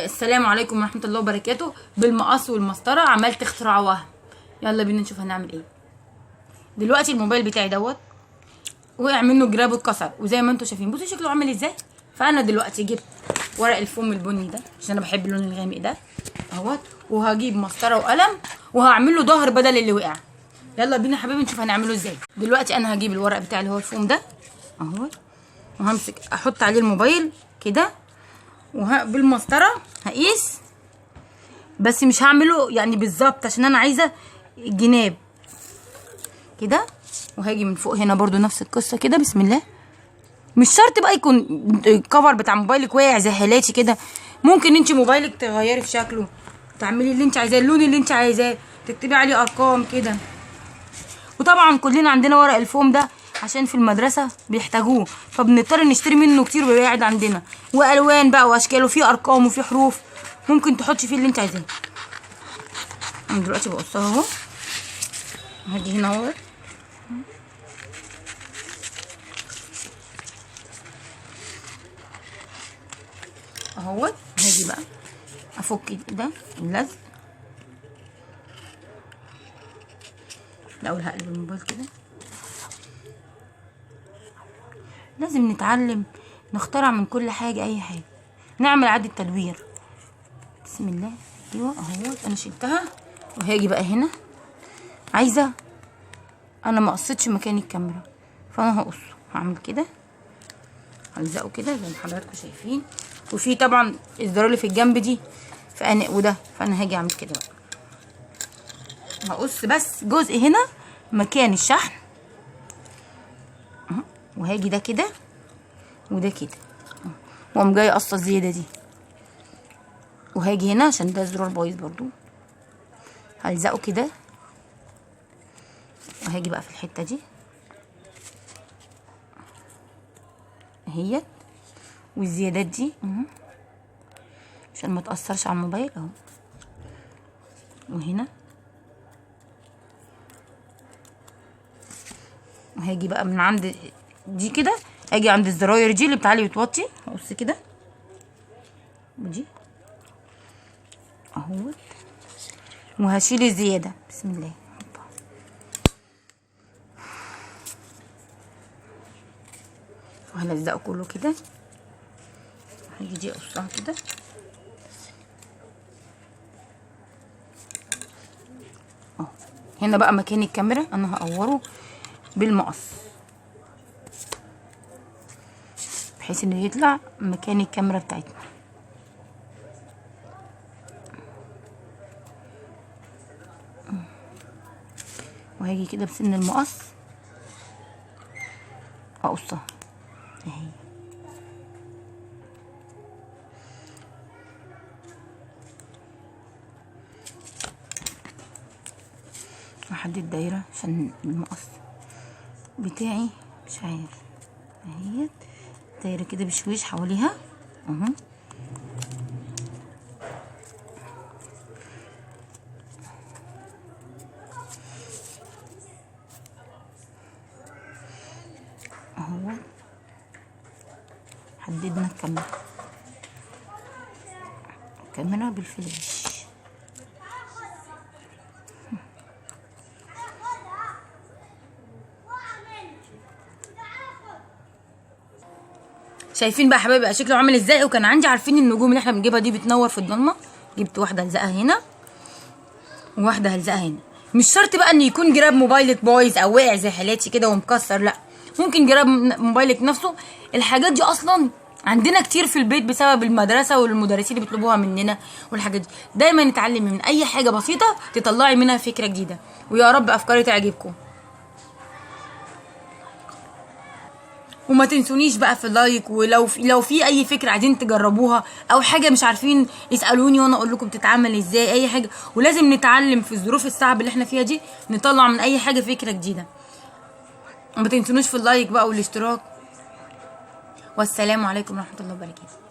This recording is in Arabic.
السلام عليكم ورحمه الله وبركاته. بالمقص والمسطره عملت اختراع وهم. يلا بينا نشوف هنعمل ايه. دلوقتي الموبايل بتاعي دوت وقع منه جراب اتكسر، وزي ما انتم شايفين بصوا شكله عامل ازاي. فانا دلوقتي جبت ورق الفوم البني ده عشان انا بحب اللون الغامق ده اهوت، وهجيب مسطره وقلم وهعمل له ظهر بدل اللي وقع. يلا بينا يا حبيبي نشوف هنعمله ازاي. دلوقتي انا هجيب الورق بتاعي اللي هو الفوم ده اهوت، وهمسك احط عليه الموبايل كده، بالمسطره هقيس، بس مش هعمله يعني بالظبط عشان انا عايزه الجناب كده. وهاجي من فوق هنا برضو نفس القصه كده. بسم الله. مش شرط بقى يكون الكفر بتاع موبايلك واقع زي حالاتي كده، ممكن انت موبايلك تغيري في شكله، تعملي اللي انت عايزاه، اللون اللي انت عايزاه، تكتبي عليه ارقام كده. وطبعا كلنا عندنا ورق الفوم ده عشان في المدرسه بيحتاجوه، فبنضطر نشتري منه كتير وبيبقى قاعد عندنا، والوان بقى واشكال وفي ارقام وفي حروف، ممكن تحطي فيه اللي انت عايزاه. انا دلوقتي بقصها اهو. هاجي هنا اهو اهوت، هاجي بقى افك ده اللزق. الاول هقلب الموبايل كده. لازم نتعلم نخترع من كل حاجه اي حاجه، نعمل عادة تدوير. بسم الله. ايوه اهوت انا شلتها، وهاجي بقى هنا عايزه، انا ما قصيتش مكان الكاميرا فانا هقصه، هعمل كده هلزقه كده زي ما حضراتكم شايفين. وفي طبعا الزرار اللي في الجنب دي فانا وده، فانا هاجي اعمل كده بقى، هقص بس جزء هنا مكان الشحن، وهاجي ده كده وده كده، واقوم جايه قصه الزياده دي، وهاجي هنا عشان ده الزرار بايظ برضو هلزقه كده، وهاجي بقى في الحته دي اهيت، والزيادات دي عشان ما تاثرش على الموبايل اهو. وهنا وهاجي بقى من عند دي كده، اجي عند الزراير دي اللي بتعلي وتوطي هقص كده، ودي اهو، وهشيل الزياده. بسم الله. وهلزقه كله كده، هاجي دي اقصها كده اهو. هنا بقى مكان الكاميرا انا هقوره بالمقص بحيث انه يطلع مكان الكاميرا بتاعتنا. وهاجي كده بسن المقص اقصها اهي، احدد دايره عشان المقص بتاعي مش عارف اهي، دايره كده بشويش حواليها اهو. اهو حددنا الكاميرا بالفلاش. شايفين بقى يا حبايبي شكله عامل ازاي. وكان عندي عارفين النجوم اللي احنا بنجيبها دي بتنور في الضلمه، جبت واحده هلزقها هنا وواحده هلزقها هنا. مش شرط بقى ان يكون جراب موبايلك بايظ او واقع زي حالاتي كده ومكسر، لا، ممكن جراب موبايلك نفسه. الحاجات دي اصلا عندنا كتير في البيت بسبب المدرسه والمدرسين اللي بيطلبوها مننا والحاجات دي. دايما نتعلم من اي حاجه بسيطه تطلعي منها فكره جديده، ويا رب افكاري تعجبكم. وما تنسونيش بقى في اللايك، ولو في اي فكره عايزين تجربوها او حاجه مش عارفين اسالوني وانا اقول لكم تتعمل ازاي اي حاجه. ولازم نتعلم في الظروف الصعبه اللي احنا فيها دي نطلع من اي حاجه فكره جديده. وما تنسونوش في اللايك بقى والاشتراك. والسلام عليكم ورحمه الله وبركاته.